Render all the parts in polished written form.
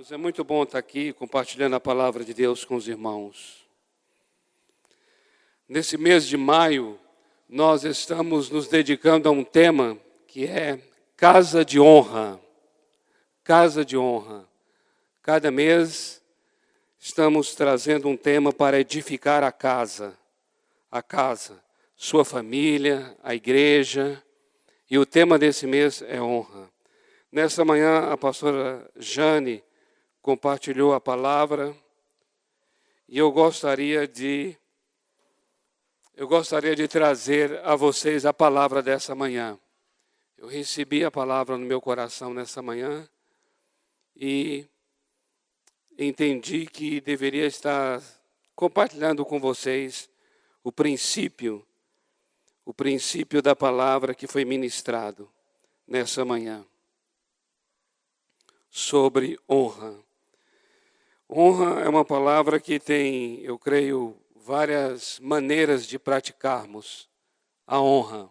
É muito bom estar aqui compartilhando a palavra de Deus com os irmãos. Nesse mês de maio, nós estamos nos dedicando a um tema que é Casa de Honra. Casa de Honra. Cada mês estamos trazendo um tema para edificar a casa, sua família, a igreja. E o tema desse mês é honra. Nessa manhã, a pastora Jane compartilhou a palavra e eu gostaria de trazer a vocês a palavra dessa manhã. Eu recebi a palavra no meu coração nessa manhã e entendi que deveria estar compartilhando com vocês o princípio da palavra que foi ministrado nessa manhã sobre honra. Honra é uma palavra que tem, eu creio, várias maneiras de praticarmos a honra.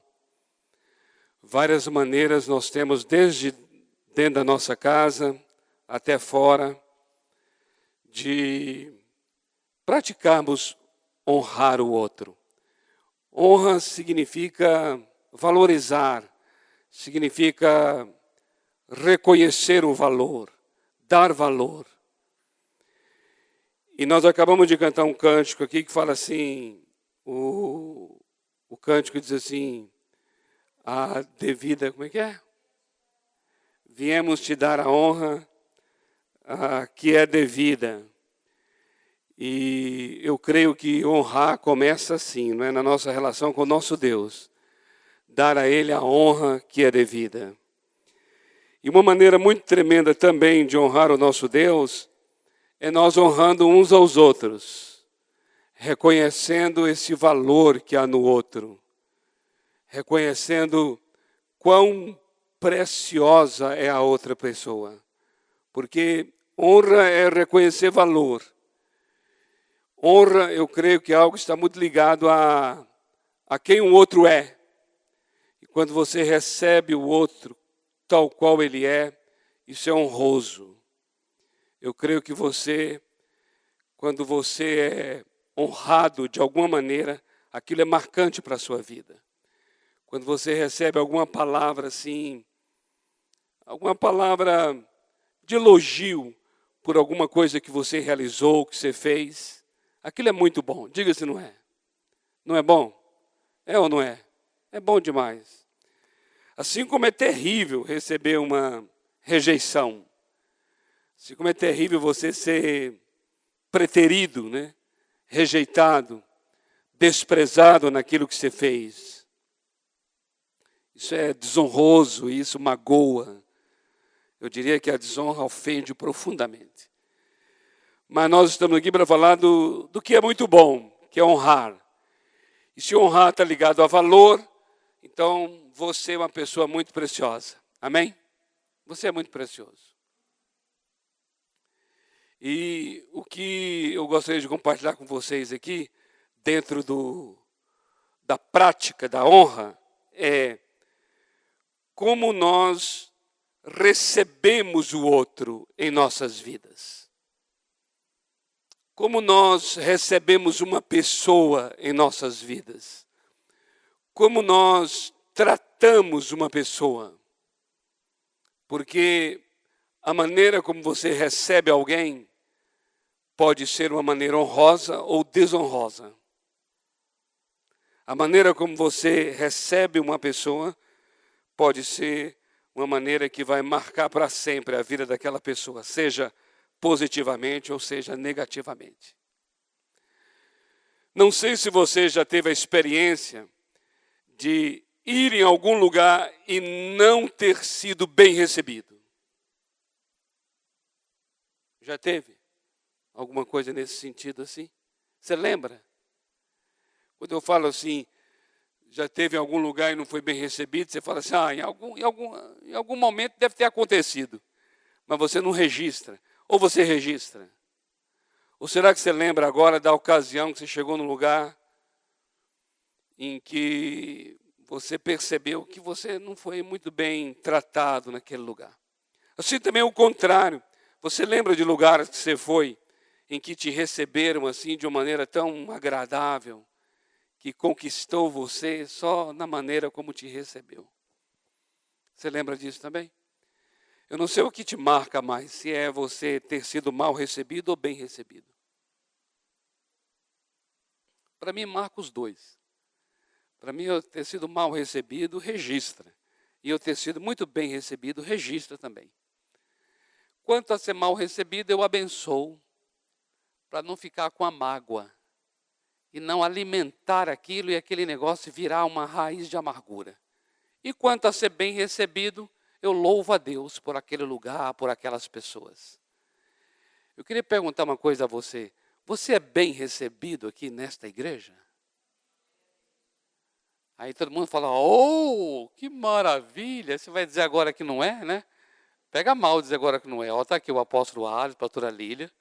Várias maneiras nós temos, desde dentro da nossa casa até fora, de praticarmos honrar o outro. Honra significa valorizar, significa reconhecer o valor, dar valor. E nós acabamos de cantar um cântico aqui que fala assim, o cântico diz assim, a devida, como é que é? Viemos te dar a honra que é devida. E eu creio que honrar começa assim, não é? Na nossa relação com o nosso Deus. Dar a Ele a honra que é devida. E uma maneira muito tremenda também de honrar o nosso Deus é nós honrando uns aos outros, reconhecendo esse valor que há no outro, reconhecendo quão preciosa é a outra pessoa. Porque honra é reconhecer valor. Honra, eu creio que é algo que está muito ligado a quem o outro é. E quando você recebe o outro tal qual ele é, isso é honroso. Eu creio que quando você é honrado de alguma maneira, aquilo é marcante para a sua vida. Quando você recebe alguma palavra assim, alguma palavra de elogio por alguma coisa que você realizou, que você fez, aquilo é muito bom. Diga se não é. Não é bom? É ou não é? É bom demais. Assim como é terrível receber uma rejeição. Assim como é terrível você ser preterido, né? Rejeitado, desprezado naquilo que você fez. Isso é desonroso, isso magoa. Eu diria que a desonra ofende profundamente. Mas nós estamos aqui para falar do que é muito bom, que é honrar. E se honrar está ligado a valor, então você é uma pessoa muito preciosa. Amém? Você é muito precioso. E o que eu gostaria de compartilhar com vocês aqui, dentro da prática da honra, é como nós recebemos o outro em nossas vidas. Como nós recebemos uma pessoa em nossas vidas. Como nós tratamos uma pessoa. Porque a maneira como você recebe alguém pode ser uma maneira honrosa ou desonrosa. A maneira como você recebe uma pessoa pode ser uma maneira que vai marcar para sempre a vida daquela pessoa, seja positivamente ou seja negativamente. Não sei se você já teve a experiência de ir em algum lugar e não ter sido bem recebido. Já teve alguma coisa nesse sentido assim? Você lembra? Quando eu falo assim, já teve em algum lugar e não foi bem recebido, você fala assim, em algum momento deve ter acontecido. Mas você não registra. Ou você registra? Ou será que você lembra agora da ocasião que você chegou num lugar em que você percebeu que você não foi muito bem tratado naquele lugar? Assim também o contrário. Você lembra de lugares que você foi em que te receberam assim de uma maneira tão agradável, que conquistou você só na maneira como te recebeu? Você lembra disso também? Eu não sei o que te marca mais, se é você ter sido mal recebido ou bem recebido. Para mim, marca os dois. Para mim, eu ter sido mal recebido, registra. E eu ter sido muito bem recebido, registra também. Quanto a ser mal recebido, eu abençoo, para não ficar com a mágoa. E não alimentar aquilo e aquele negócio virar uma raiz de amargura. E quanto a ser bem recebido, eu louvo a Deus por aquele lugar, por aquelas pessoas. Eu queria perguntar uma coisa a você. Você é bem recebido aqui nesta igreja? Aí todo mundo fala, oh, que maravilha. Você vai dizer agora que não é, né? Pega mal dizer agora que não é. Ó, está aqui o apóstolo Alisson, a pastora Lília,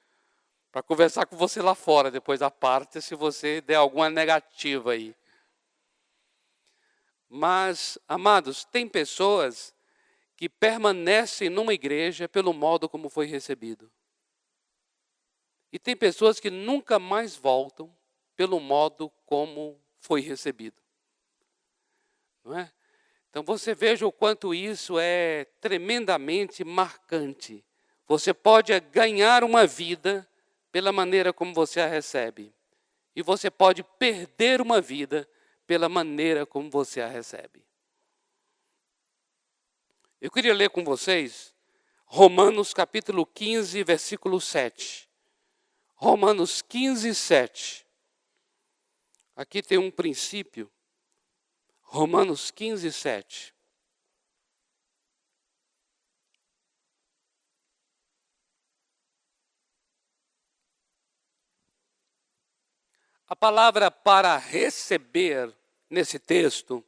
para conversar com você lá fora, depois da parte, se você der alguma negativa aí. Mas, amados, tem pessoas que permanecem numa igreja pelo modo como foi recebido. E tem pessoas que nunca mais voltam pelo modo como foi recebido. Não é? Então você veja o quanto isso é tremendamente marcante. Você pode ganhar uma vida pela maneira como você a recebe. E você pode perder uma vida pela maneira como você a recebe. Eu queria ler com vocês Romanos capítulo 15, versículo 7. Romanos 15, 7. Aqui tem um princípio. Romanos 15, 7. A palavra para receber nesse texto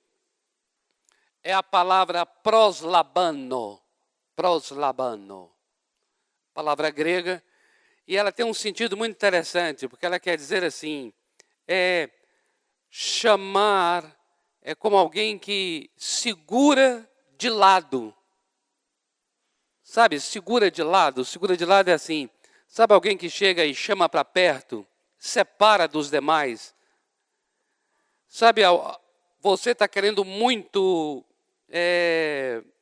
é a palavra proslabano. Proslabano. Palavra grega. E ela tem um sentido muito interessante, porque ela quer dizer assim, chamar, é como alguém que segura de lado. Sabe, segura de lado é assim, sabe alguém que chega e chama para perto, separa dos demais. Sabe, você está querendo muito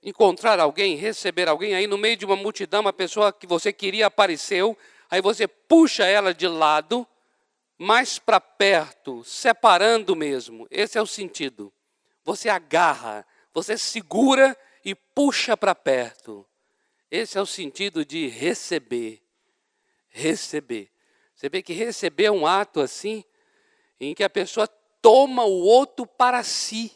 encontrar alguém, receber alguém, aí no meio de uma multidão, uma pessoa que você queria apareceu, aí você puxa ela de lado, mais para perto, separando mesmo. Esse é o sentido. Você agarra, você segura e puxa para perto. Esse é o sentido de receber. Receber. Você vê que receber é um ato assim, em que a pessoa toma o outro para si.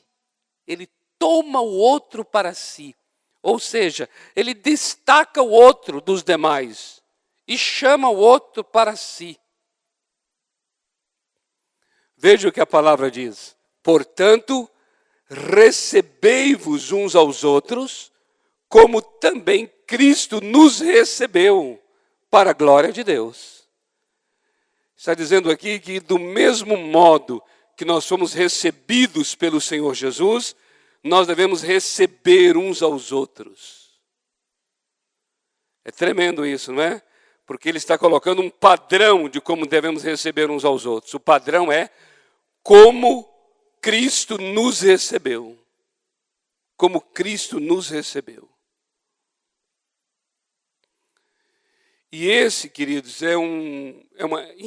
Ele toma o outro para si. Ou seja, ele destaca o outro dos demais e chama o outro para si. Veja o que a palavra diz. Portanto, recebei-vos uns aos outros, como também Cristo nos recebeu, para a glória de Deus. Está dizendo aqui que do mesmo modo que nós fomos recebidos pelo Senhor Jesus, nós devemos receber uns aos outros. É tremendo isso, não é? Porque ele está colocando um padrão de como devemos receber uns aos outros. O padrão é como Cristo nos recebeu. Como Cristo nos recebeu. E esse, queridos,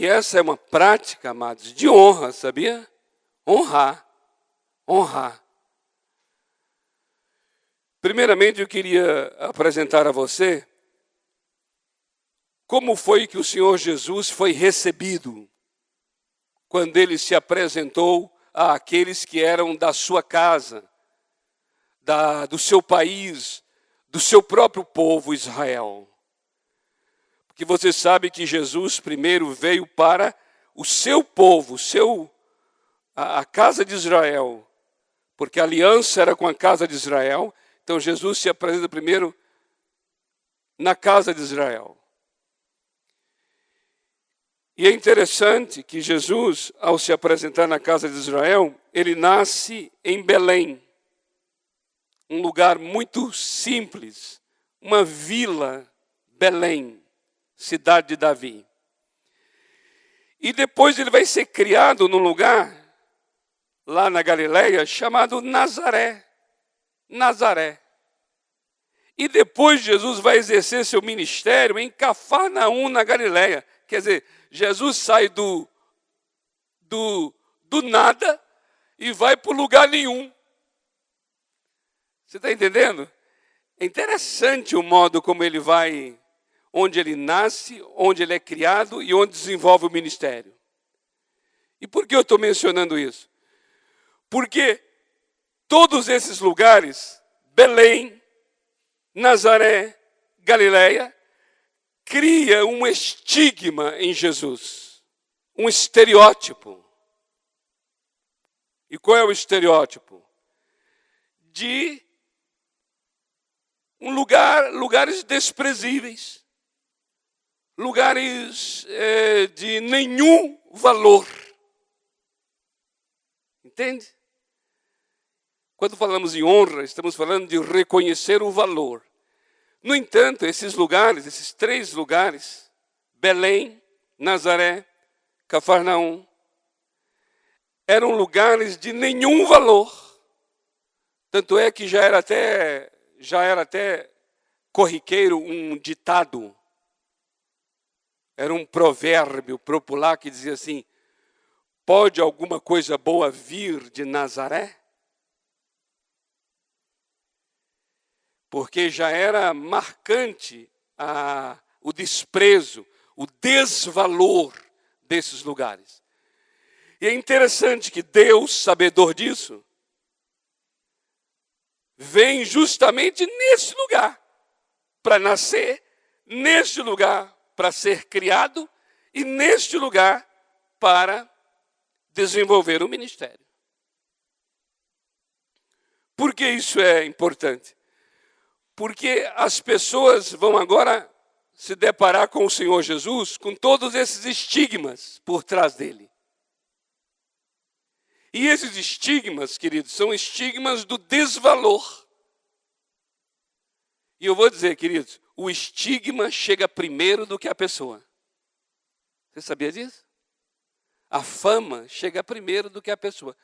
essa é uma prática, amados, de honra, sabia? Honrar. Honrar. Primeiramente, eu queria apresentar a você como foi que o Senhor Jesus foi recebido quando ele se apresentou àqueles que eram da sua casa, do seu país, do seu próprio povo Israel. Porque você sabe que Jesus primeiro veio para o seu povo, a casa de Israel, porque a aliança era com a casa de Israel. Então Jesus se apresenta primeiro na casa de Israel. E é interessante que Jesus, ao se apresentar na casa de Israel, ele nasce em Belém, um lugar muito simples, uma vila Belém. cidade de Davi. E depois ele vai ser criado num lugar, lá na Galileia, chamado Nazaré. Nazaré. E depois Jesus vai exercer seu ministério em Cafarnaum, na Galileia. Quer dizer, Jesus sai do nada e vai para lugar nenhum. Você está entendendo? É interessante o modo como ele vai, onde ele nasce, onde ele é criado e onde desenvolve o ministério. E por que eu estou mencionando isso? Porque todos esses lugares, Belém, Nazaré, Galileia, cria um estigma em Jesus, um estereótipo. E qual é o estereótipo? De lugares desprezíveis, lugares de nenhum valor. Entende? Quando falamos em honra, estamos falando de reconhecer o valor. No entanto, esses lugares, esses 3 lugares, Belém, Nazaré, Cafarnaum, eram lugares de nenhum valor. Tanto é que já era até corriqueiro um ditado. Era um provérbio popular que dizia assim: pode alguma coisa boa vir de Nazaré? Porque já era marcante o desprezo, o desvalor desses lugares. E é interessante que Deus, sabedor disso, vem justamente nesse lugar, para nascer, neste lugar para ser criado e neste lugar para desenvolver o ministério. Por que isso é importante? Porque as pessoas vão agora se deparar com o Senhor Jesus com todos esses estigmas por trás dele. E esses estigmas, queridos, são estigmas do desvalor. E eu vou dizer, queridos, o estigma chega primeiro do que a pessoa. Você sabia disso? A fama chega primeiro do que a pessoa.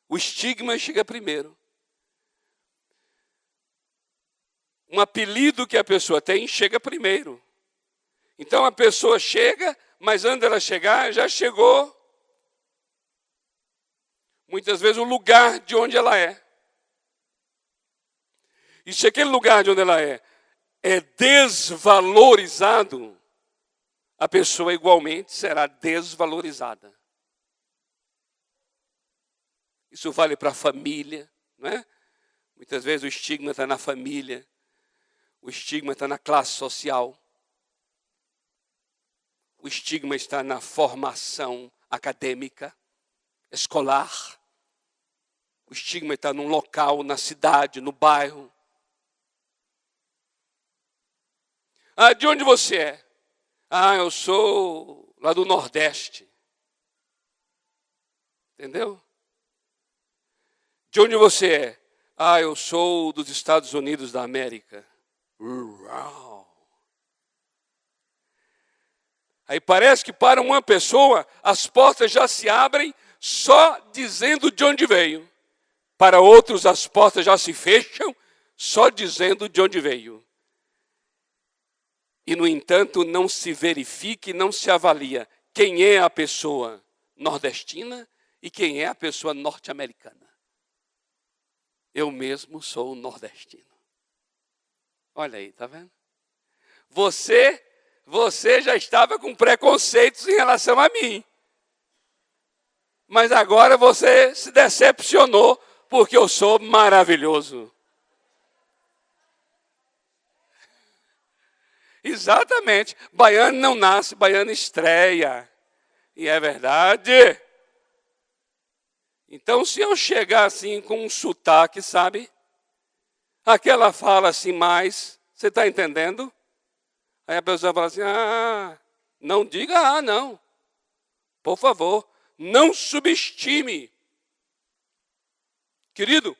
O estigma chega primeiro. Um apelido que a pessoa tem chega primeiro. Então a pessoa chega, mas antes dela chegar, já chegou, muitas vezes, o lugar de onde ela é. E se aquele lugar de onde ela é desvalorizado, a pessoa igualmente será desvalorizada. Isso vale para a família, não é? Muitas vezes o estigma está na família. O estigma está na classe social. O estigma está na formação acadêmica, escolar. O estigma está num local, na cidade, no bairro. De onde você é? Eu sou lá do Nordeste. Entendeu? De onde você é? Eu sou dos Estados Unidos da América. Uau! Aí parece que para uma pessoa as portas já se abrem só dizendo de onde veio. Para outros as portas já se fecham só dizendo de onde veio. E, no entanto, não se verifica e não se avalia quem é a pessoa nordestina e quem é a pessoa norte-americana. Eu mesmo sou nordestino. Olha aí, tá vendo? Você já estava com preconceitos em relação a mim. Mas agora você se decepcionou porque eu sou maravilhoso. Exatamente. Baiano não nasce, baiano estreia. E é verdade. Então, se eu chegar assim com um sotaque, sabe? Aquela fala assim mais, você está entendendo? Aí a pessoa fala assim, não diga não. Por favor, não subestime. Querido,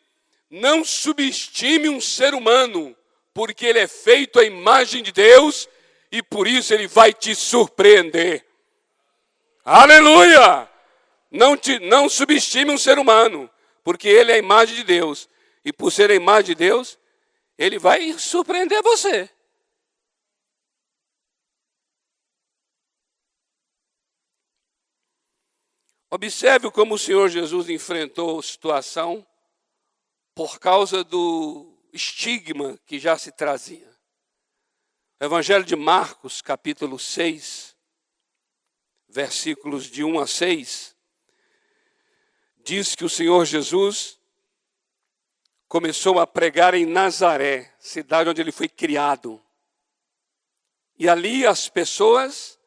não subestime um ser humano, porque ele é feito à imagem de Deus e por isso ele vai te surpreender. Aleluia! Não subestime um ser humano, porque ele é a imagem de Deus. E por ser a imagem de Deus, ele vai surpreender você. Observe como o Senhor Jesus enfrentou a situação por causa do estigma que já se trazia. O Evangelho de Marcos, capítulo 6, versículos de 1 a 6, diz que o Senhor Jesus começou a pregar em Nazaré, cidade onde ele foi criado. E ali as pessoas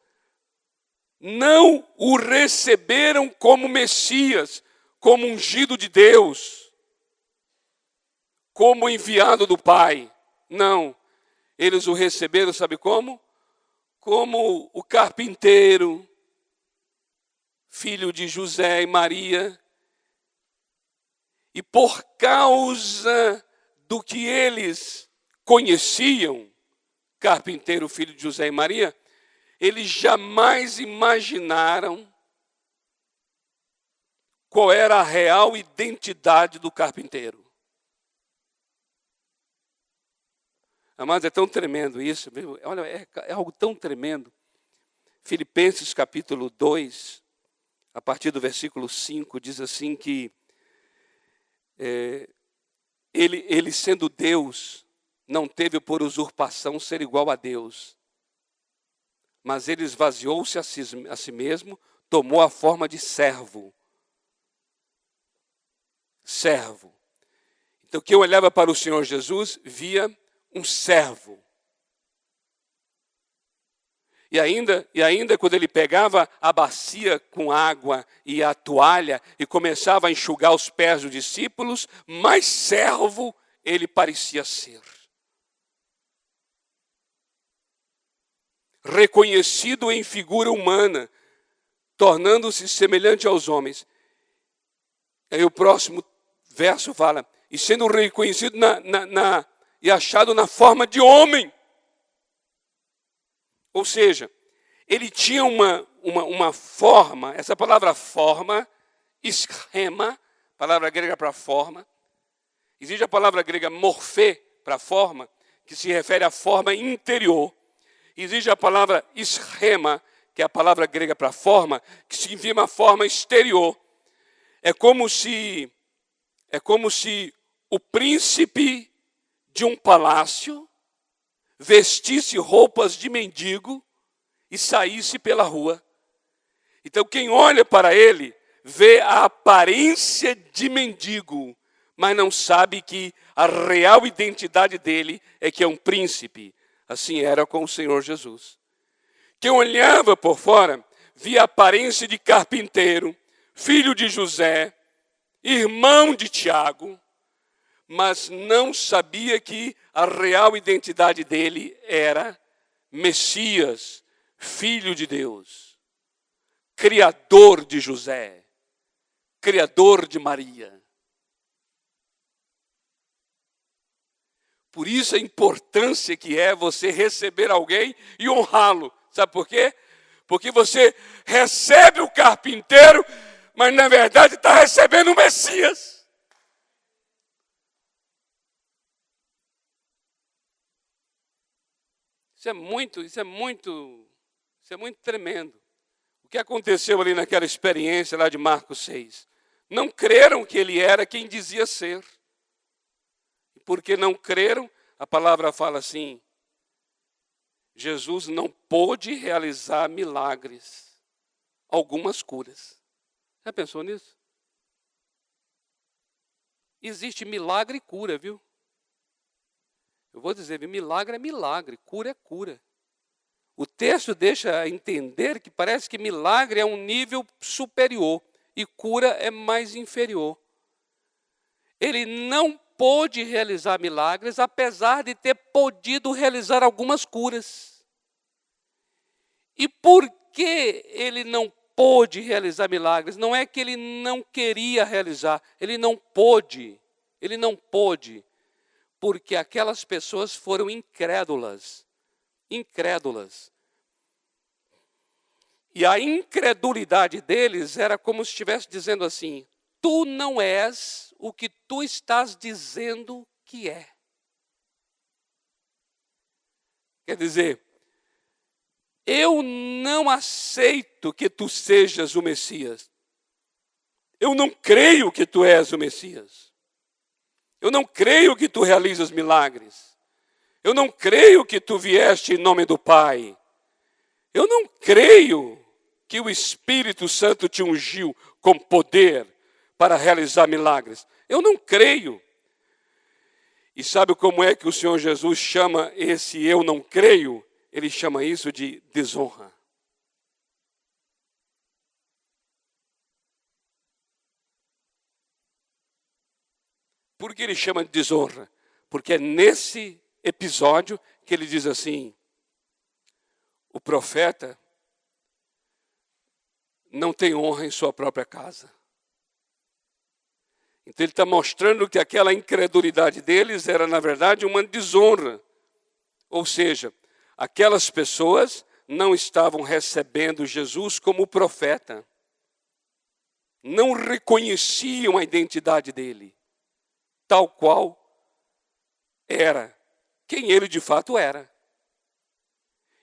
não o receberam como Messias, como ungido de Deus, como enviado do Pai. Não, eles o receberam, sabe como? Como o carpinteiro, filho de José e Maria. E por causa do que eles conheciam, carpinteiro, filho de José e Maria, eles jamais imaginaram qual era a real identidade do carpinteiro. Amados, é tão tremendo isso. Olha, é algo tão tremendo. Filipenses capítulo 2, a partir do versículo 5, diz assim que ele sendo Deus, não teve por usurpação ser igual a Deus. Mas ele esvaziou-se a si mesmo, tomou a forma de servo. Servo. Então, quem olhava para o Senhor Jesus, via um servo. E ainda quando ele pegava a bacia com água e a toalha e começava a enxugar os pés dos discípulos, mais servo ele parecia ser. Reconhecido em figura humana, tornando-se semelhante aos homens. Aí o próximo verso fala, e sendo reconhecido e achado na forma de homem. Ou seja, ele tinha uma forma, essa palavra forma, esquema, palavra grega para forma. Existe a palavra grega morfê para forma, que se refere à forma interior. Existe a palavra esquema, que é a palavra grega para forma, que significa uma forma exterior. É como se o príncipe de um palácio vestisse roupas de mendigo e saísse pela rua. Então quem olha para ele vê a aparência de mendigo, mas não sabe que a real identidade dele é que é um príncipe. Assim era com o Senhor Jesus. Quem olhava por fora via a aparência de carpinteiro, filho de José, irmão de Tiago, mas não sabia que a real identidade dele era Messias, filho de Deus, criador de José, criador de Maria. Por isso a importância que é você receber alguém e honrá-lo. Sabe por quê? Porque você recebe o carpinteiro, mas na verdade está recebendo o Messias. Isso é muito tremendo. O que aconteceu ali naquela experiência lá de Marcos 6? Não creram que ele era quem dizia ser. Porque não creram, a palavra fala assim, Jesus não pôde realizar milagres, algumas curas. Já pensou nisso? Existe milagre e cura, viu? Eu vou dizer, milagre é milagre, cura é cura. O texto deixa entender que parece que milagre é um nível superior e cura é mais inferior. Ele não pôde realizar milagres, apesar de ter podido realizar algumas curas. E por que ele não pôde realizar milagres? Não é que ele não queria realizar, ele não pôde, porque aquelas pessoas foram incrédulas. incrédulas. E a incredulidade deles era como se estivesse dizendo assim: tu não és o que tu estás dizendo que é. Quer dizer, eu não aceito que tu sejas o Messias. Eu não creio que tu és o Messias. Eu não creio que tu realizas milagres. Eu não creio que tu vieste em nome do Pai. Eu não creio que o Espírito Santo te ungiu com poder para realizar milagres. Eu não creio. E sabe como é que o Senhor Jesus chama esse eu não creio? Ele chama isso de desonra. Por que ele chama de desonra? Porque é nesse episódio que ele diz assim: o profeta não tem honra em sua própria casa. Então ele está mostrando que aquela incredulidade deles era, na verdade, uma desonra. Ou seja, aquelas pessoas não estavam recebendo Jesus como profeta. Não reconheciam a identidade dele, tal qual era, quem ele de fato era.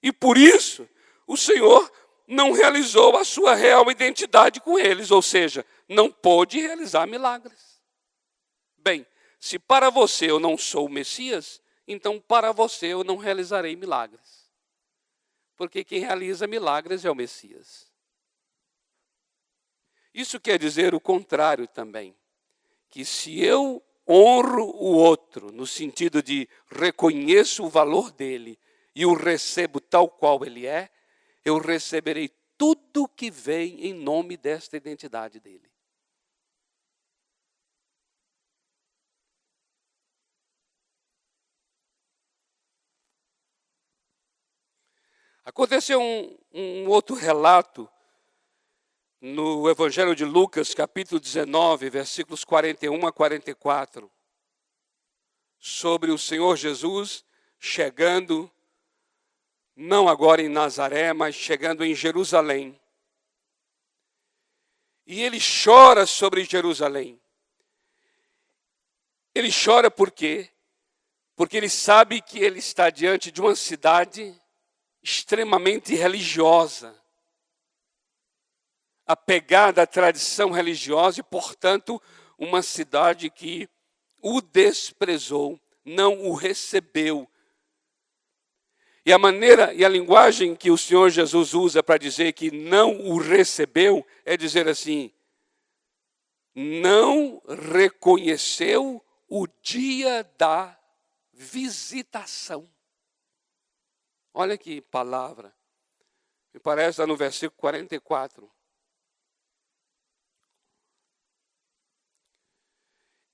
E por isso, o Senhor não realizou a sua real identidade com eles, ou seja, não pôde realizar milagres. Bem, se para você eu não sou o Messias, então para você eu não realizarei milagres. Porque quem realiza milagres é o Messias. Isso quer dizer o contrário também. Que se eu honro o outro, no sentido de reconheço o valor dele e o recebo tal qual ele é, eu receberei tudo que vem em nome desta identidade dele. Aconteceu um outro relato no Evangelho de Lucas, capítulo 19, versículos 41 a 44, sobre o Senhor Jesus chegando, não agora em Nazaré, mas chegando em Jerusalém. E ele chora sobre Jerusalém. Ele chora por quê? Porque ele sabe que ele está diante de uma cidade extremamente religiosa, apegada à tradição religiosa e, portanto, uma cidade que o desprezou, não o recebeu. E a maneira e a linguagem que o Senhor Jesus usa para dizer que não o recebeu é dizer assim: não reconheceu o dia da visitação. Olha que palavra. Me parece está no versículo 44.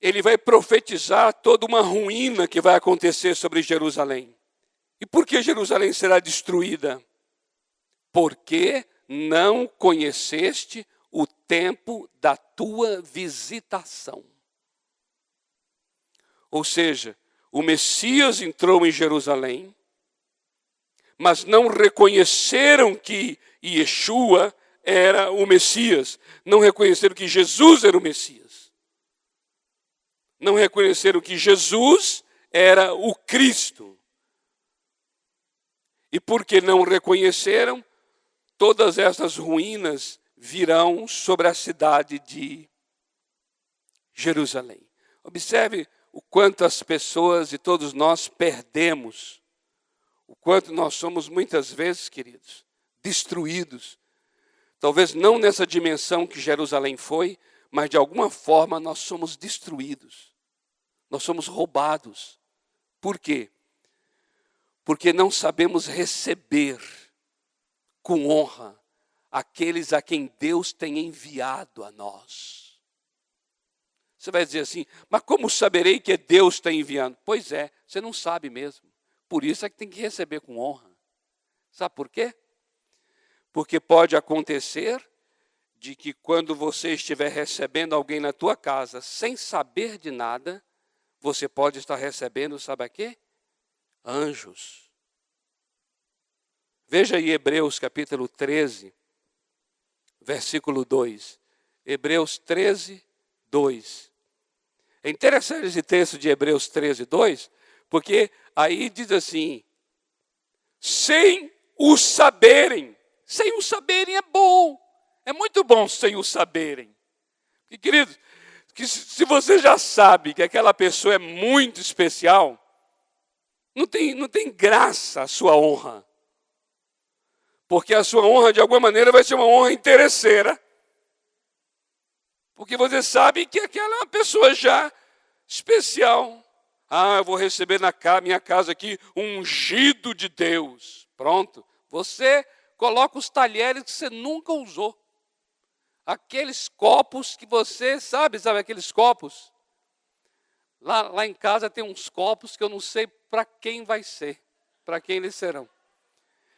Ele vai profetizar toda uma ruína que vai acontecer sobre Jerusalém. E por que Jerusalém será destruída? Porque não conheceste o tempo da tua visitação. Ou seja, o Messias entrou em Jerusalém, mas não reconheceram que Yeshua era o Messias. Não reconheceram que Jesus era o Messias. Não reconheceram que Jesus era o Cristo. E porque não reconheceram, todas essas ruínas virão sobre a cidade de Jerusalém. Observe o quanto as pessoas e todos nós perdemos. O quanto nós somos muitas vezes, queridos, destruídos. Talvez não nessa dimensão que Jerusalém foi, mas de alguma forma nós somos destruídos. Nós somos roubados. Por quê? Porque não sabemos receber com honra aqueles a quem Deus tem enviado a nós. Você vai dizer assim, mas como saberei que Deus está enviando? Pois é, você não sabe mesmo. Por isso é que tem que receber com honra. Sabe por quê? Porque pode acontecer de que quando você estiver recebendo alguém na tua casa sem saber de nada, você pode estar recebendo, sabe a quê? Anjos. Veja aí Hebreus capítulo 13, versículo 2. Hebreus 13, 2. É interessante esse texto de Hebreus 13, 2, porque aí diz assim, sem o saberem é bom, é muito bom sem o saberem. E queridos, que se você já sabe que aquela pessoa é muito especial, não tem graça a sua honra. Porque a sua honra, de alguma maneira, vai ser uma honra interesseira. Porque você sabe que aquela é uma pessoa já especial. Ah, eu vou receber na minha casa aqui um ungido de Deus. Pronto. Você coloca os talheres que você nunca usou. Aqueles copos que você sabe aqueles copos? Lá em casa tem uns copos que eu não sei para quem vai ser, para quem eles serão.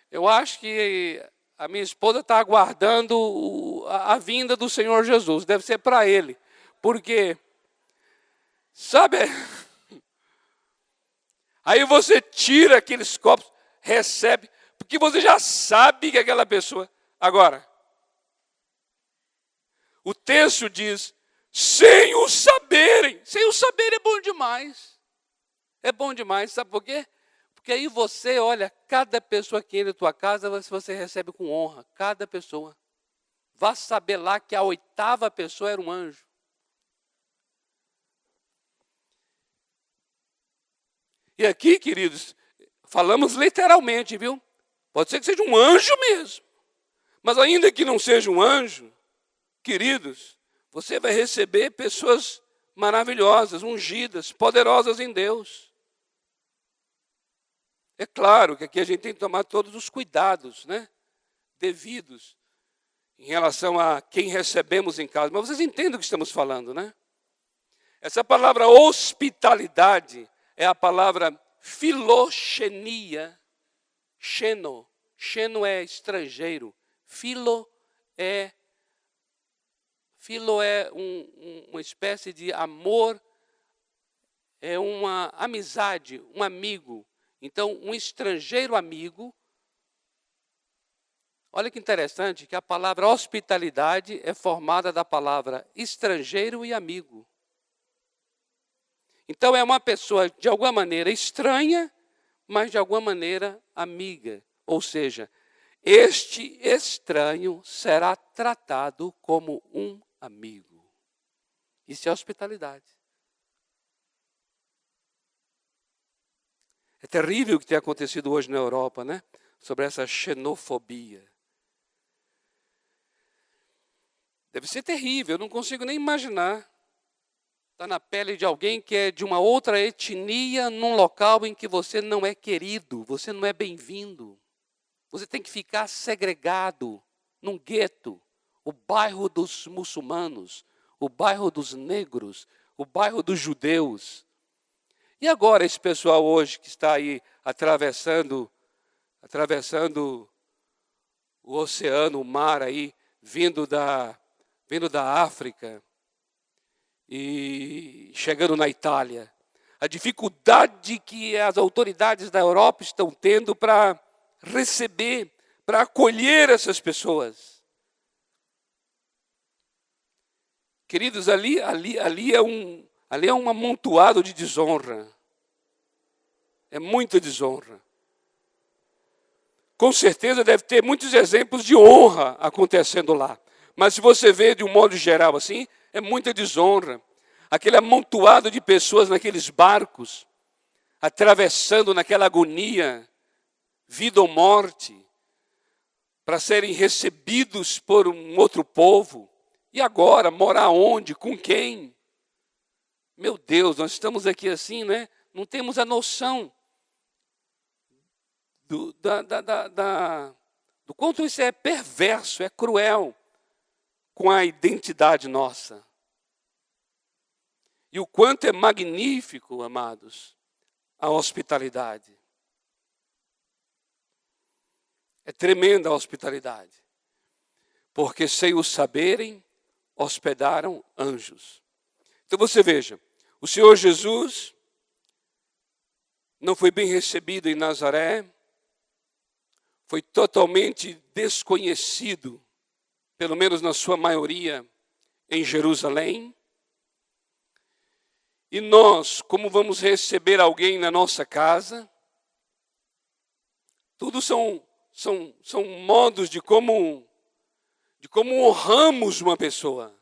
Eu acho que a minha esposa está aguardando a vinda do Senhor Jesus. Deve ser para Ele. Porque, sabe, aí você tira aqueles copos, recebe, porque você já sabe que aquela pessoa... Agora, o texto diz, sem o saberem é bom demais. É bom demais, sabe por quê? Porque aí você olha, cada pessoa que entra na tua casa, você recebe com honra, cada pessoa. Vá saber lá que a 8ª pessoa era um anjo. E aqui, queridos, falamos literalmente, viu? Pode ser que seja um anjo mesmo. Mas ainda que não seja um anjo, queridos, você vai receber pessoas maravilhosas, ungidas, poderosas em Deus. É claro que aqui a gente tem que tomar todos os cuidados, né, devidos em relação a quem recebemos em casa. Mas vocês entendem o que estamos falando, né? Essa palavra hospitalidade é a palavra filoxenia. Xeno é estrangeiro. Filo é uma espécie de amor, é uma amizade, um amigo. Então, um estrangeiro amigo. Olha que interessante que a palavra hospitalidade é formada da palavra estrangeiro e amigo. Então, é uma pessoa de alguma maneira estranha, mas de alguma maneira amiga. Ou seja, este estranho será tratado como um amigo. Isso é hospitalidade. É terrível o que tem acontecido hoje na Europa, né? Sobre essa xenofobia. Deve ser terrível, eu não consigo nem imaginar. Está na pele de alguém que é de uma outra etnia, num local em que você não é querido, você não é bem-vindo. Você tem que ficar segregado num gueto. O bairro dos muçulmanos, o bairro dos negros, o bairro dos judeus. E agora esse pessoal hoje que está aí atravessando o oceano, o mar aí, vindo da África e chegando na Itália. A dificuldade que as autoridades da Europa estão tendo para receber, para acolher essas pessoas. Queridos, ali é um amontoado de desonra. É muita desonra. Com certeza deve ter muitos exemplos de honra acontecendo lá. Mas se você vê de um modo geral assim, é muita desonra. Aquele amontoado de pessoas naqueles barcos, atravessando naquela agonia, vida ou morte, para serem recebidos por um outro povo. E agora, morar onde? Com quem? Meu Deus, nós estamos aqui assim, né? Não temos a noção do quanto isso é perverso, é cruel com a identidade nossa. E o quanto é magnífico, amados, a hospitalidade. É tremenda a hospitalidade. Porque sem o saberem, hospedaram anjos. Então você veja, o Senhor Jesus não foi bem recebido em Nazaré, foi totalmente desconhecido, pelo menos na sua maioria, em Jerusalém. E nós, como vamos receber alguém na nossa casa, tudo são modos de como honramos uma pessoa.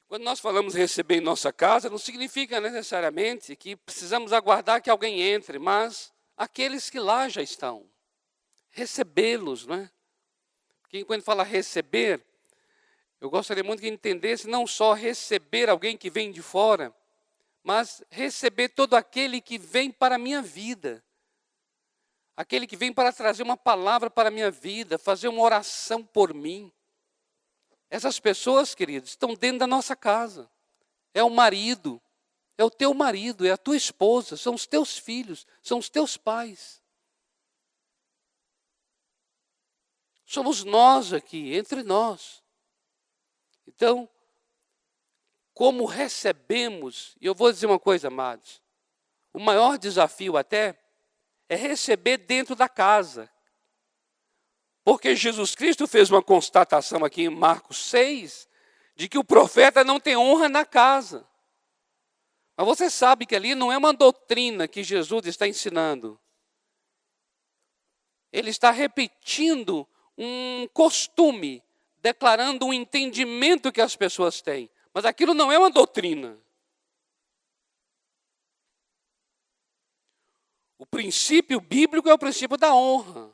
Quando nós falamos receber em nossa casa, não significa necessariamente que precisamos aguardar que alguém entre, mas aqueles que lá já estão, recebê-los, não é? Porque quando fala receber, eu gostaria muito que entendesse não só receber alguém que vem de fora, mas receber todo aquele que vem para a minha vida. Aquele que vem para trazer uma palavra para a minha vida, fazer uma oração por mim. Essas pessoas, queridos, estão dentro da nossa casa. É o marido, é o teu marido, é a tua esposa, são os teus filhos, são os teus pais. Somos nós aqui, entre nós. Então, como recebemos, e eu vou dizer uma coisa, amados, o maior desafio até é receber dentro da casa. Porque Jesus Cristo fez uma constatação aqui em Marcos 6, de que o profeta não tem honra na casa. Mas você sabe que ali não é uma doutrina que Jesus está ensinando. Ele está repetindo um costume, declarando um entendimento que as pessoas têm. Mas aquilo não é uma doutrina. O princípio bíblico é o princípio da honra.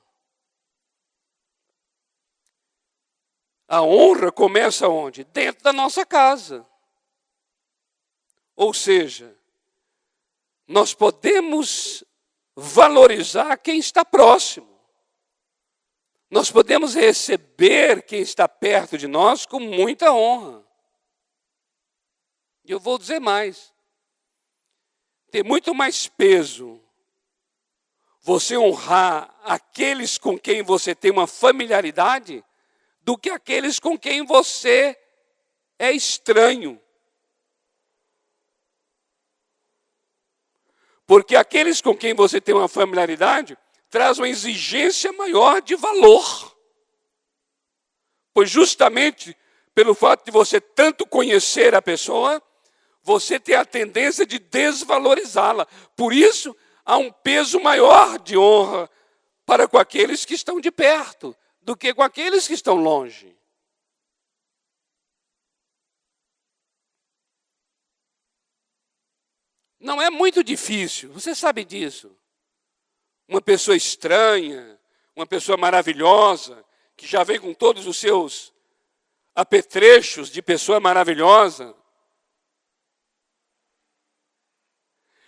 A honra começa onde? Dentro da nossa casa. Ou seja, nós podemos valorizar quem está próximo. Nós podemos receber quem está perto de nós com muita honra. E eu vou dizer mais. Tem muito mais peso você honrar aqueles com quem você tem uma familiaridade do que aqueles com quem você é estranho. Porque aqueles com quem você tem uma familiaridade traz uma exigência maior de valor. Pois justamente pelo fato de você tanto conhecer a pessoa, você tem a tendência de desvalorizá-la. Por isso, há um peso maior de honra para com aqueles que estão de perto do que com aqueles que estão longe. Não é muito difícil, você sabe disso. Uma pessoa estranha, uma pessoa maravilhosa, que já vem com todos os seus apetrechos de pessoa maravilhosa.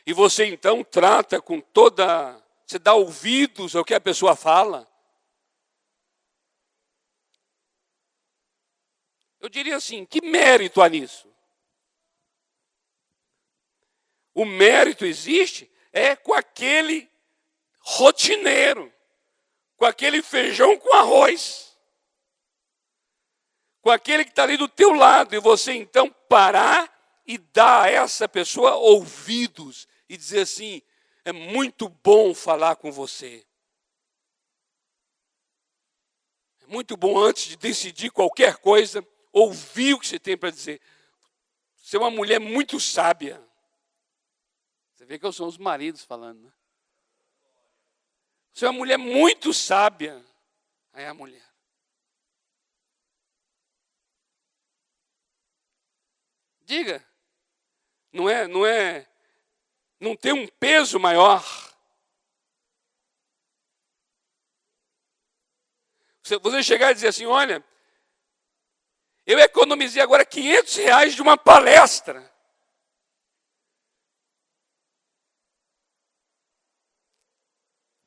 E você então trata com toda... Você dá ouvidos ao que a pessoa fala. Eu diria assim, que mérito há nisso? O mérito existe com aquele rotineiro, com aquele feijão com arroz, com aquele que está ali do teu lado, e você então parar e dar a essa pessoa ouvidos e dizer assim, é muito bom falar com você. É muito bom antes de decidir qualquer coisa, ouvir o que você tem para dizer. Você é uma mulher muito sábia. Você vê que são os maridos falando, né? Você é uma mulher muito sábia. Aí a mulher. Diga. Não tem um peso maior. Você chegar e dizer assim, olha, eu economizei agora R$500 de uma palestra.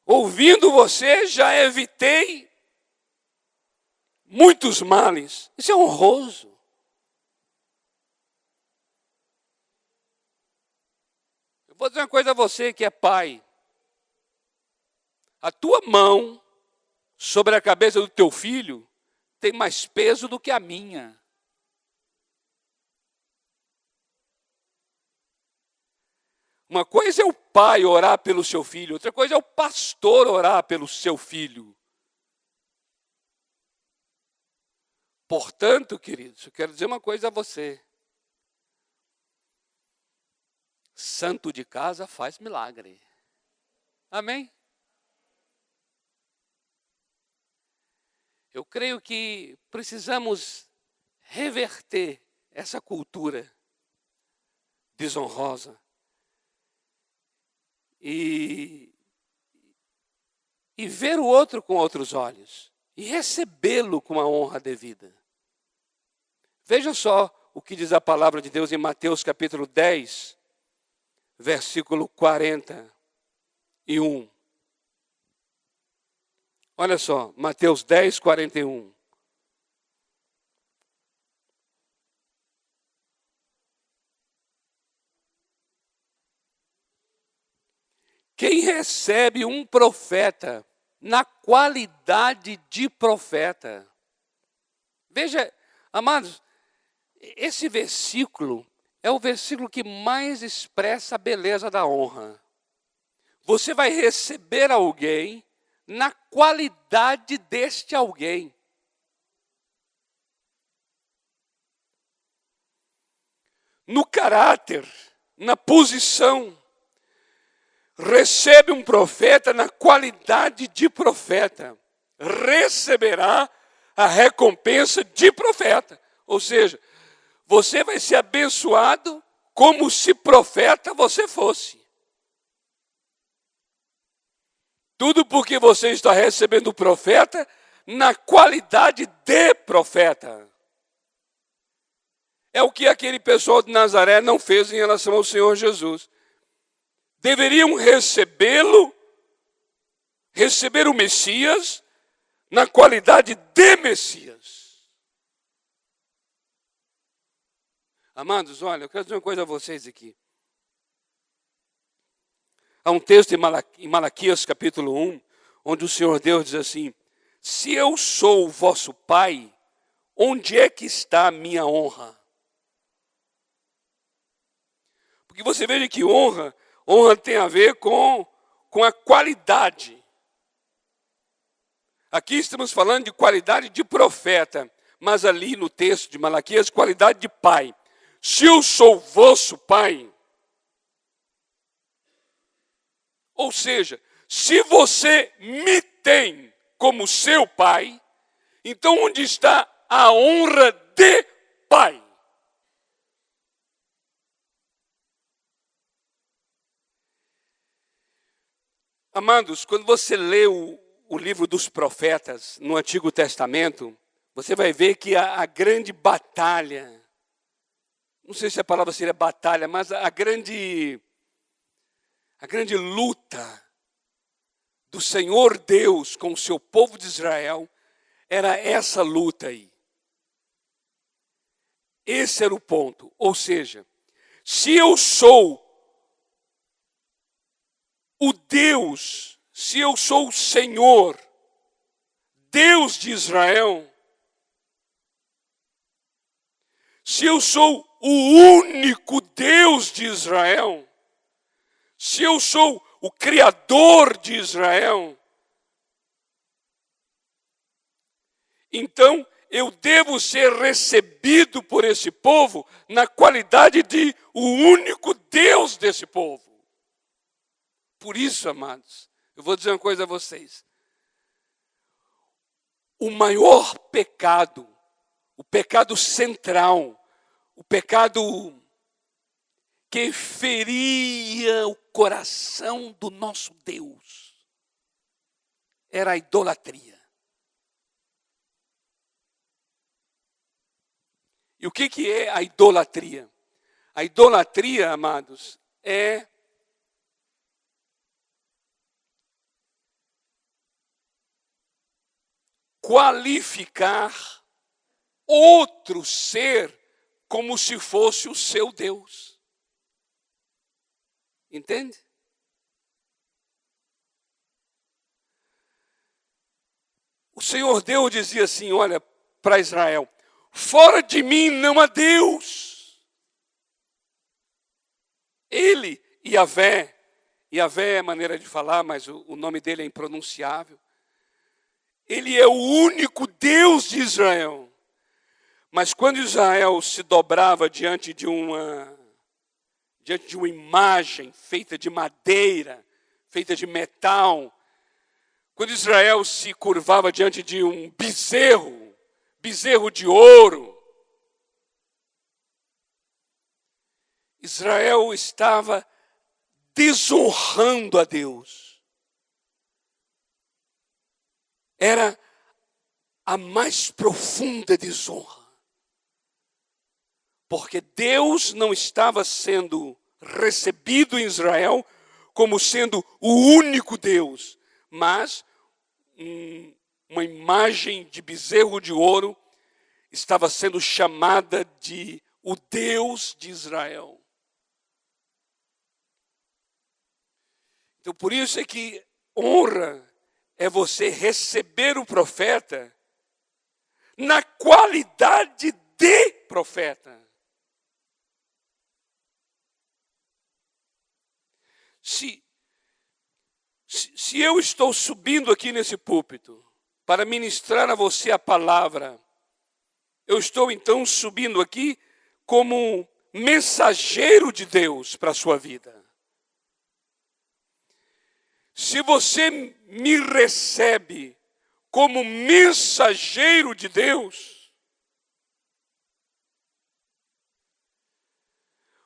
Ouvindo você, já evitei muitos males. Isso é honroso. Eu vou dizer uma coisa a você que é pai. A tua mão sobre a cabeça do teu filho tem mais peso do que a minha. Uma coisa é o pai orar pelo seu filho, outra coisa é o pastor orar pelo seu filho. Portanto, queridos, eu quero dizer uma coisa a você. Santo de casa faz milagre. Amém? Eu creio que precisamos reverter essa cultura desonrosa e ver o outro com outros olhos e recebê-lo com a honra devida. Veja só o que diz a palavra de Deus em Mateus capítulo 10, versículo 41. Olha só, Mateus 10, 41. Quem recebe um profeta na qualidade de profeta. Veja, amados, esse versículo é o versículo que mais expressa a beleza da honra. Você vai receber alguém na qualidade deste alguém. No caráter, na posição. Recebe um profeta na qualidade de profeta. Receberá a recompensa de profeta. Ou seja, você vai ser abençoado como se profeta você fosse. Tudo porque você está recebendo o profeta na qualidade de profeta. É o que aquele pessoal de Nazaré não fez em relação ao Senhor Jesus. Deveriam recebê-lo, receber o Messias, na qualidade de Messias. Amados, olha, eu quero dizer uma coisa a vocês aqui. Há um texto em Malaquias capítulo 1, onde o Senhor Deus diz assim: se eu sou o vosso pai, onde é que está a minha honra? Porque você veja que honra tem a ver com a qualidade. Aqui estamos falando de qualidade de profeta, mas ali no texto de Malaquias, qualidade de pai. Se eu sou vosso pai, ou seja, se você me tem como seu pai, então onde está a honra de pai? Amados, quando você lê o livro dos profetas no Antigo Testamento, você vai ver que a grande batalha, não sei se a palavra seria batalha, mas a grande luta do Senhor Deus com o seu povo de Israel era essa luta aí. Esse era o ponto. Ou seja, se eu sou o Deus, se eu sou o Senhor, Deus de Israel, se eu sou o único Deus de Israel, se eu sou o Criador de Israel, então eu devo ser recebido por esse povo na qualidade de o único Deus desse povo. Por isso, amados, eu vou dizer uma coisa a vocês. O maior pecado, o pecado central, o pecado que feria o coração do nosso Deus, era a idolatria. E o que é a idolatria? A idolatria, amados, é qualificar outro ser como se fosse o seu Deus. Entende? O Senhor Deus dizia assim, olha, para Israel: fora de mim não há Deus. Ele Yahvé. Yahvé é maneira de falar, mas o nome dele é impronunciável. Ele é o único Deus de Israel. Mas quando Israel se dobrava diante de uma imagem feita de madeira, feita de metal, quando Israel se curvava diante de um bezerro de ouro, Israel estava desonrando a Deus. Era a mais profunda desonra. Porque Deus não estava sendo recebido em Israel como sendo o único Deus, mas uma imagem de bezerro de ouro estava sendo chamada de o Deus de Israel. Então, por isso é que honra é você receber o profeta na qualidade de profeta. Se eu estou subindo aqui nesse púlpito para ministrar a você a palavra, eu estou então subindo aqui como mensageiro de Deus para a sua vida. Se você me recebe como mensageiro de Deus,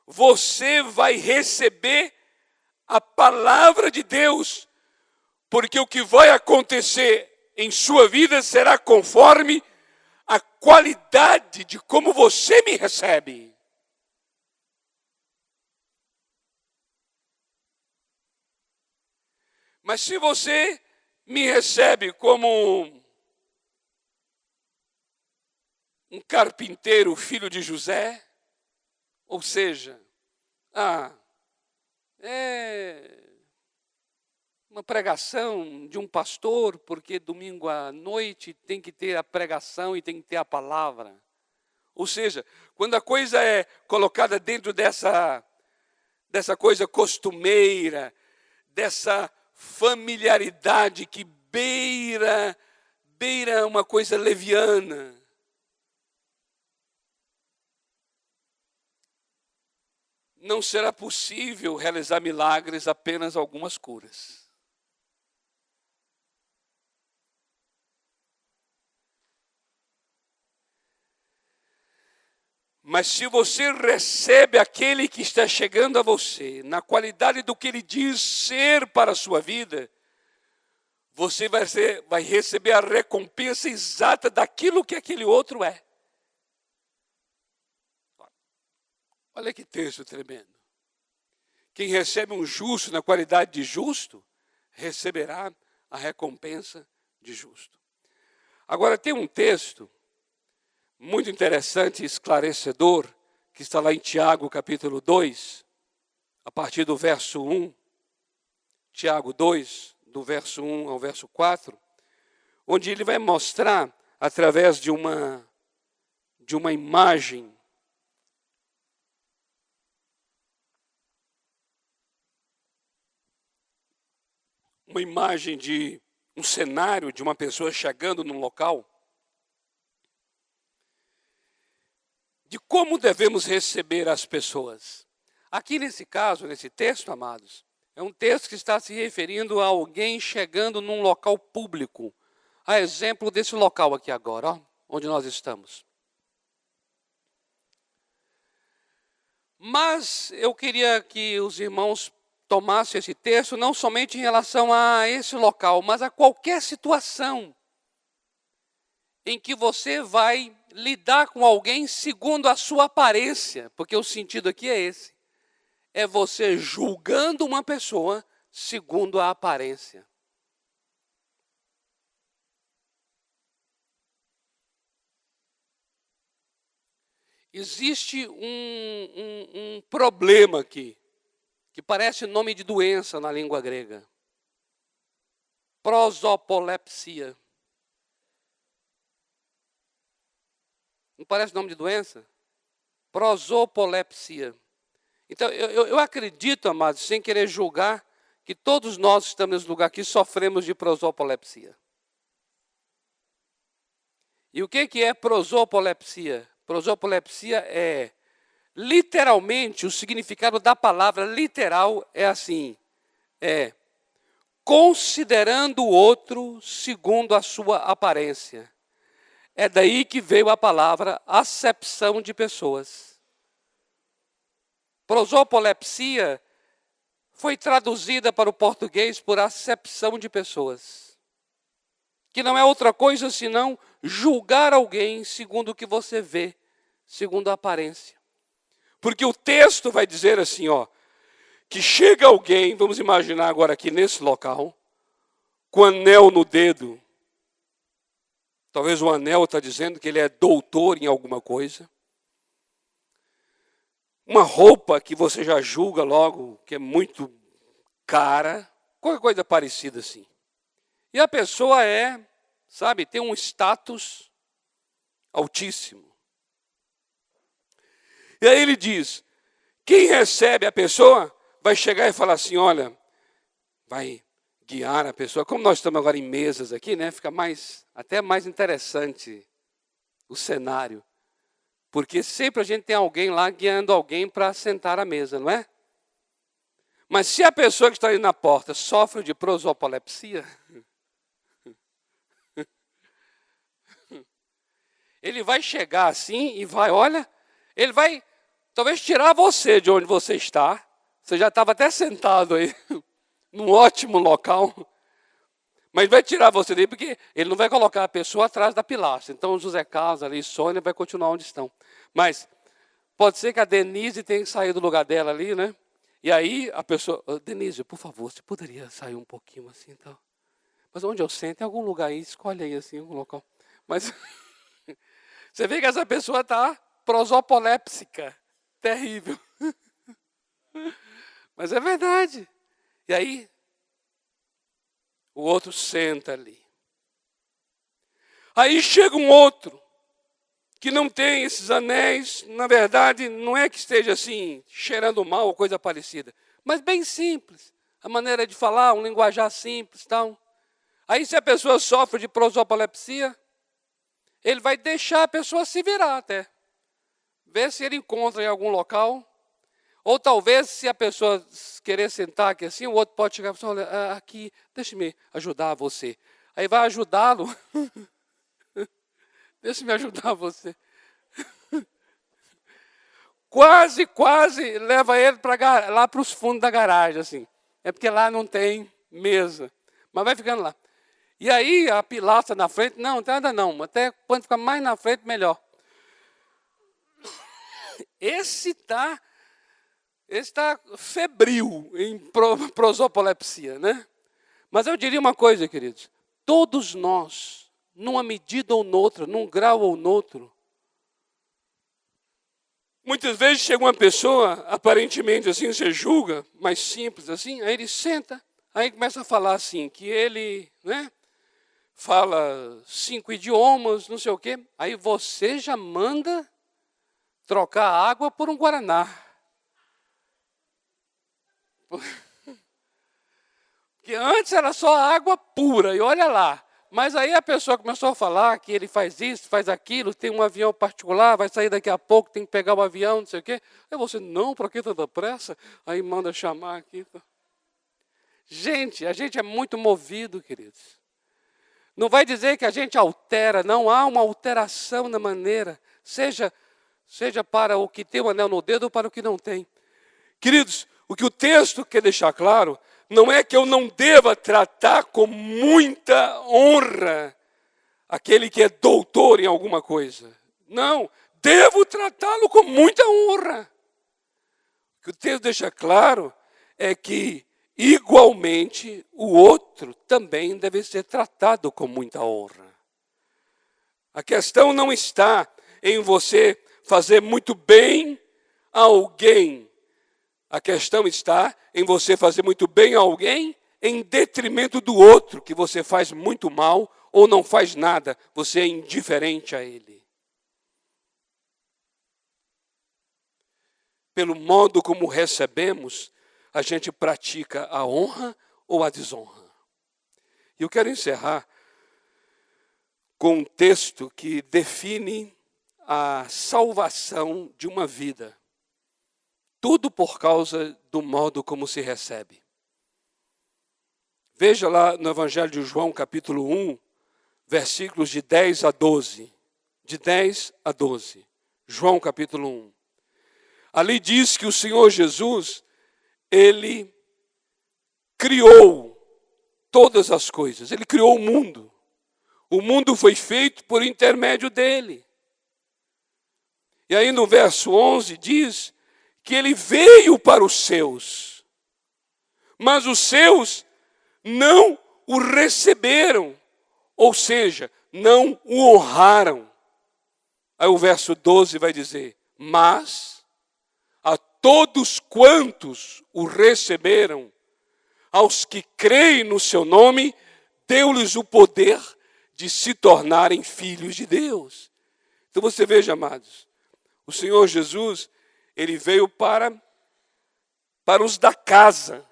você vai receber a palavra de Deus, porque o que vai acontecer em sua vida será conforme a qualidade de como você me recebe. Mas se você me recebe como um carpinteiro, filho de José, ou seja, é uma pregação de um pastor, porque domingo à noite tem que ter a pregação e tem que ter a palavra. Ou seja, quando a coisa é colocada dentro dessa coisa costumeira, dessa familiaridade que beira uma coisa leviana. Não será possível realizar milagres, apenas algumas curas. Mas se você recebe aquele que está chegando a você, na qualidade do que ele diz ser para a sua vida, você vai receber a recompensa exata daquilo que aquele outro é. Olha que texto tremendo. Quem recebe um justo na qualidade de justo, receberá a recompensa de justo. Agora tem um texto muito interessante e esclarecedor, que está lá em Tiago, capítulo 2, a partir do verso 1. Tiago 2, do verso 1 ao verso 4, onde ele vai mostrar, através de uma imagem, de um cenário de uma pessoa chegando num local, de como devemos receber as pessoas. Aqui nesse caso, nesse texto, amados, é um texto que está se referindo a alguém chegando num local público. A exemplo desse local aqui agora, onde nós estamos. Mas eu queria que os irmãos tomassem esse texto não somente em relação a esse local, mas a qualquer situação em que você vai lidar com alguém segundo a sua aparência, porque o sentido aqui é esse. É você julgando uma pessoa segundo a aparência. Existe um problema aqui, que parece nome de doença na língua grega. Prosopolepsia. Não parece nome de doença? Prosopolepsia. Então, eu acredito, amados, sem querer julgar, que todos nós que estamos nesse lugar aqui sofremos de prosopolepsia. E o que é prosopolepsia? Prosopolepsia é, literalmente, o significado da palavra literal é assim, é considerando o outro segundo a sua aparência. É daí que veio a palavra acepção de pessoas. Prosopolepsia foi traduzida para o português por acepção de pessoas. Que não é outra coisa senão julgar alguém segundo o que você vê, segundo a aparência. Porque o texto vai dizer assim, ó, que chega alguém, vamos imaginar agora aqui nesse local, com anel no dedo. Talvez o anel está dizendo que ele é doutor em alguma coisa. Uma roupa que você já julga logo, que é muito cara, qualquer coisa parecida assim. E a pessoa tem um status altíssimo. E aí ele diz, quem recebe a pessoa vai chegar e falar assim, olha, vai guiar a pessoa. Como nós estamos agora em mesas aqui, né? Fica até mais interessante o cenário. Porque sempre a gente tem alguém lá guiando alguém para sentar à mesa, não é? Mas se a pessoa que está ali na porta sofre de prosopolepsia, ele vai chegar assim e ele vai talvez tirar você de onde você está. Você já estava até sentado aí, num ótimo local. Mas vai tirar você daí, porque ele não vai colocar a pessoa atrás da pilastra. Então, José Carlos ali, Sônia, vai continuar onde estão. Mas pode ser que a Denise tenha que sair do lugar dela ali, né? E aí a pessoa, Denise, por favor, você poderia sair um pouquinho assim, então. Mas onde eu sento, tem algum lugar aí, escolhe aí assim, algum local. Mas você vê que essa pessoa está prosopolépsica, terrível. Mas é verdade. E aí, o outro senta ali. Aí chega um outro, que não tem esses anéis, na verdade, não é que esteja assim, cheirando mal ou coisa parecida, mas bem simples. A maneira de falar, um linguajar simples, tal. Aí se a pessoa sofre de prosopolepsia, ele vai deixar a pessoa se virar até. Ver se ele encontra em algum local. Ou talvez, se a pessoa querer sentar aqui assim, o outro pode chegar e falar, olha, aqui, deixe-me ajudar você. Aí vai ajudá-lo. Deixa-me ajudar você. Quase leva ele lá para os fundos da garagem, assim. É porque lá não tem mesa. Mas vai ficando lá. E aí a pilastra na frente, não tem nada não. Até quando ficar mais na frente, melhor. Esse está febril em prosopolepsia, né? Mas eu diria uma coisa, queridos. Todos nós, numa medida ou noutra, num grau ou noutro, muitas vezes chega uma pessoa, aparentemente assim, você julga, mais simples assim, aí ele senta, aí começa a falar assim, que ele, né, fala 5 idiomas, não sei o quê, aí você já manda trocar água por um guaraná. Porque antes era só água pura, e olha lá. Mas aí a pessoa começou a falar que ele faz isso, faz aquilo, tem um avião particular, vai sair daqui a pouco, tem que pegar o avião, não sei o quê. Aí você, não, para que tanta pressa? Aí manda chamar aqui. Gente, a gente é muito movido, queridos. Não vai dizer que a gente altera, não há uma alteração na maneira, seja para o que tem o anel no dedo ou para o que não tem. Queridos, o que o texto quer deixar claro, não é que eu não deva tratar com muita honra aquele que é doutor em alguma coisa. Não, devo tratá-lo com muita honra. O que o texto deixa claro é que, igualmente, o outro também deve ser tratado com muita honra. A questão não está em você fazer muito bem a alguém. A questão está em você fazer muito bem a alguém em detrimento do outro, que você faz muito mal ou não faz nada, você é indiferente a ele. pelo modo como recebemos, a gente pratica a honra ou a desonra. E eu quero encerrar com um texto que define a salvação de uma vida. Tudo por causa do modo como se recebe. Veja lá no Evangelho de João, capítulo 1, versículos de 10 a 12. De 10 a 12. João, capítulo 1. Ali diz que o Senhor Jesus, Ele criou todas as coisas. Ele criou o mundo. O mundo foi feito por intermédio dele. E aí no verso 11 diz que ele veio para os seus, mas os seus não o receberam, ou seja, não o honraram. Aí o verso 12 vai dizer, mas a todos quantos o receberam, aos que creem no seu nome, deu-lhes o poder de se tornarem filhos de Deus. Então você veja, amados, o Senhor Jesus, Ele veio para os da casa.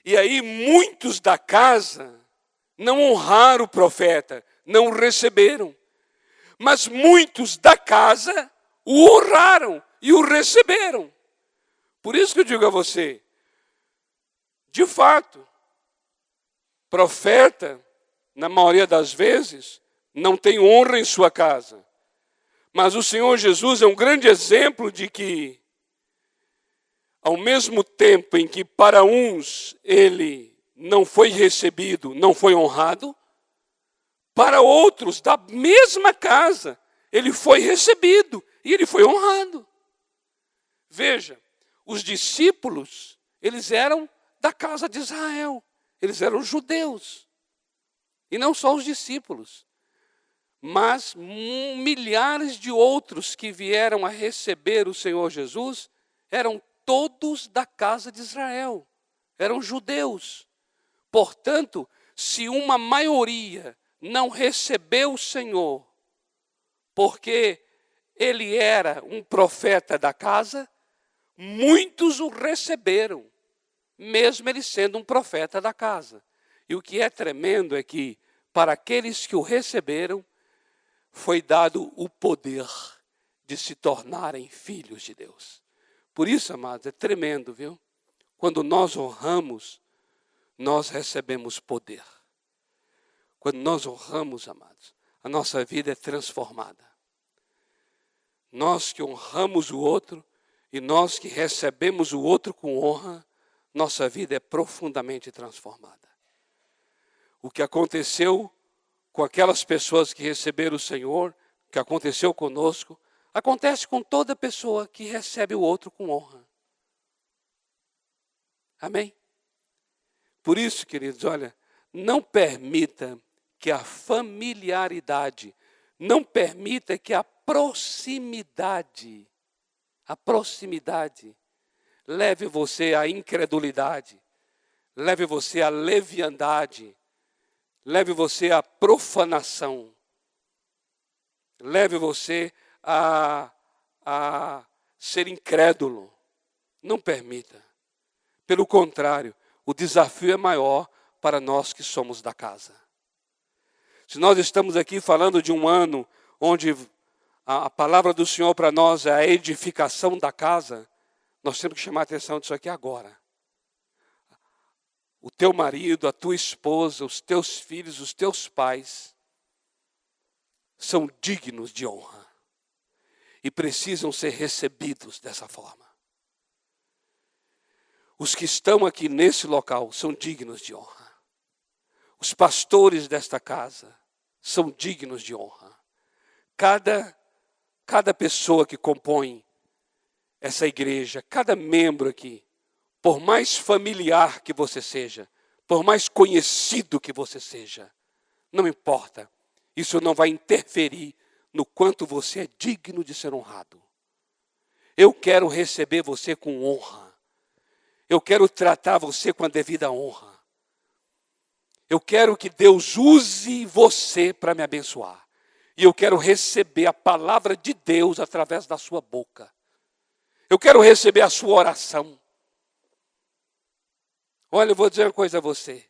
E aí muitos da casa não honraram o profeta, não o receberam. Mas muitos da casa o honraram e o receberam. Por isso que eu digo a você, de fato, profeta, na maioria das vezes, não tem honra em sua casa. Mas o Senhor Jesus é um grande exemplo de que, ao mesmo tempo em que para uns ele não foi recebido, não foi honrado, para outros da mesma casa ele foi recebido e ele foi honrado. Veja, os discípulos, eles eram da casa de Israel, eles eram judeus. E não só os discípulos, mas milhares de outros que vieram a receber o Senhor Jesus, eram todos da casa de Israel, eram judeus. Portanto, se uma maioria não recebeu o Senhor, porque ele era um profeta da casa, muitos o receberam, mesmo ele sendo um profeta da casa. E o que é tremendo é que, para aqueles que o receberam, foi dado o poder de se tornarem filhos de Deus. Por isso, amados, é tremendo, viu? Quando nós honramos, nós recebemos poder. Quando nós honramos, amados, a nossa vida é transformada. Nós que honramos o outro e nós que recebemos o outro com honra, nossa vida é profundamente transformada. O que aconteceu com aquelas pessoas que receberam o Senhor, que aconteceu conosco, acontece com toda pessoa que recebe o outro com honra. Amém? Por isso, queridos, olha, não permita que a familiaridade, não permita que a proximidade leve você à incredulidade, leve você à leviandade, leve você à profanação, leve você a ser incrédulo. Não permita. Pelo contrário, o desafio é maior para nós que somos da casa. Se nós estamos aqui falando de um ano onde a palavra do Senhor para nós é a edificação da casa, nós temos que chamar a atenção disso aqui agora. O teu marido, a tua esposa, os teus filhos, os teus pais são dignos de honra e precisam ser recebidos dessa forma. Os que estão aqui nesse local são dignos de honra. Os pastores desta casa são dignos de honra. Cada pessoa que compõe essa igreja, cada membro aqui, por mais familiar que você seja, por mais conhecido que você seja, não importa, isso não vai interferir no quanto você é digno de ser honrado. Eu quero receber você com honra. Eu quero tratar você com a devida honra. Eu quero que Deus use você para me abençoar. E eu quero receber a palavra de Deus através da sua boca. Eu quero receber a sua oração. Olha, eu vou dizer uma coisa a você.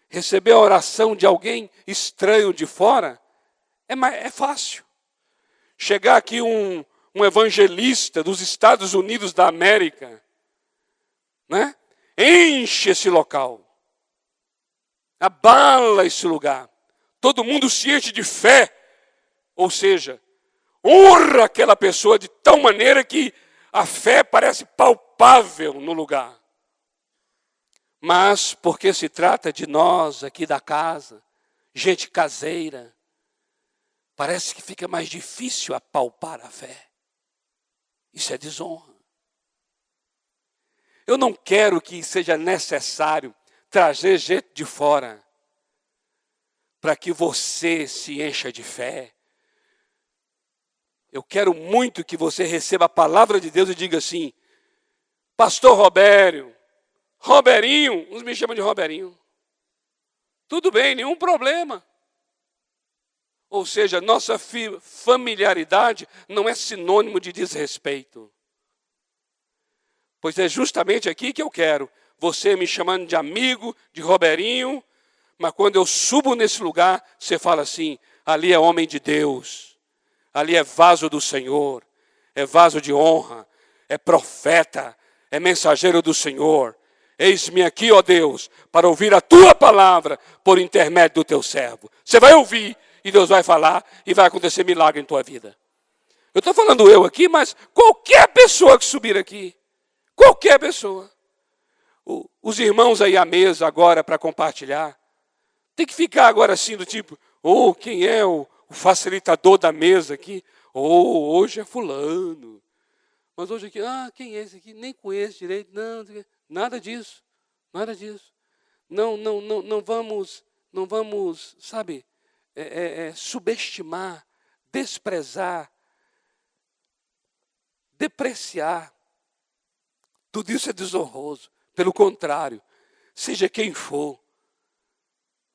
Receber a oração de alguém estranho de fora é fácil. Chegar aqui um evangelista dos Estados Unidos da América, né? Enche esse local. Abala esse lugar. Todo mundo se enche de fé. Ou seja, honra aquela pessoa de tal maneira que a fé parece palpável no lugar. Mas, porque se trata de nós aqui da casa, gente caseira, parece que fica mais difícil apalpar a fé. Isso é desonra. Eu não quero que seja necessário trazer gente de fora para que você se encha de fé. Eu quero muito que você receba a palavra de Deus e diga assim: Pastor Roberinho, uns me chamam de Roberinho. Tudo bem, nenhum problema. Ou seja, nossa familiaridade não é sinônimo de desrespeito. Pois é justamente aqui que eu quero. Você me chamando de amigo, de Roberinho, mas quando eu subo nesse lugar, você fala assim: ali é homem de Deus, ali é vaso do Senhor, é vaso de honra, é profeta, é mensageiro do Senhor. Eis-me aqui, ó Deus, para ouvir a tua palavra por intermédio do teu servo. Você vai ouvir e Deus vai falar e vai acontecer milagre em tua vida. Eu estou falando eu aqui, mas qualquer pessoa que subir aqui, qualquer pessoa. Os irmãos aí à mesa agora para compartilhar, tem que ficar agora assim do tipo: quem é o facilitador da mesa aqui? Hoje é fulano. Mas hoje aqui, quem é esse aqui? Nem conheço direito. Não, nada disso. Nada disso. Não vamos, sabe, subestimar, desprezar, depreciar. Tudo isso é desonroso. Pelo contrário, seja quem for,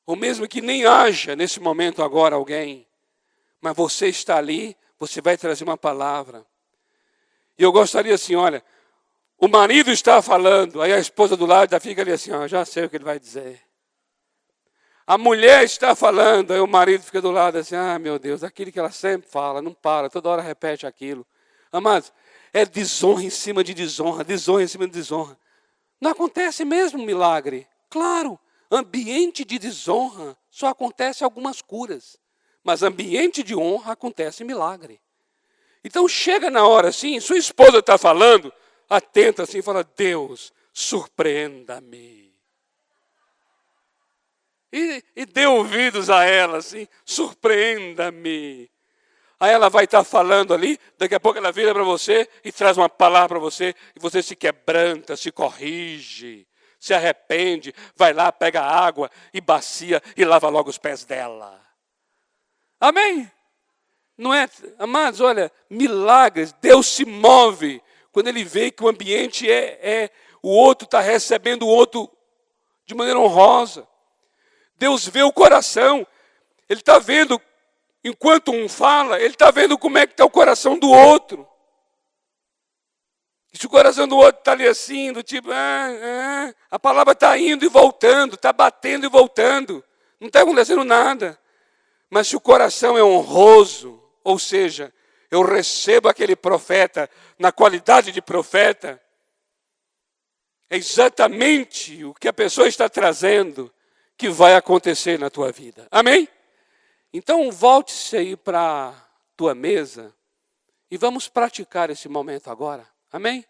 ou mesmo que nem haja nesse momento agora alguém, mas você está ali, você vai trazer uma palavra. E eu gostaria assim, olha, o marido está falando, aí a esposa do lado já fica ali assim, já sei o que ele vai dizer. A mulher está falando, aí o marido fica do lado assim, meu Deus, aquilo que ela sempre fala, não para, toda hora repete aquilo. Amados, é desonra em cima de desonra, desonra em cima de desonra. Não acontece mesmo milagre. Claro, ambiente de desonra só acontece algumas curas. Mas ambiente de honra acontece milagre. Então chega na hora assim, sua esposa está falando, atenta assim, fala: Deus, surpreenda-me. E dê ouvidos a ela assim: surpreenda-me. Aí ela vai estar falando ali, daqui a pouco ela vira para você e traz uma palavra para você, e você se quebranta, se corrige, se arrepende, vai lá, pega água e bacia e lava logo os pés dela. Amém? Não é, amados, olha, milagres, Deus se move quando Ele vê que o ambiente o outro está recebendo o outro de maneira honrosa. Deus vê o coração, Ele está vendo. Enquanto um fala, ele está vendo como é que está o coração do outro. E se o coração do outro está ali assim, do tipo, a palavra está indo e voltando, está batendo e voltando, não está acontecendo nada. Mas se o coração é honroso, ou seja, eu recebo aquele profeta na qualidade de profeta, é exatamente o que a pessoa está trazendo que vai acontecer na tua vida. Amém? Então, volte-se aí para a tua mesa e vamos praticar esse momento agora. Amém?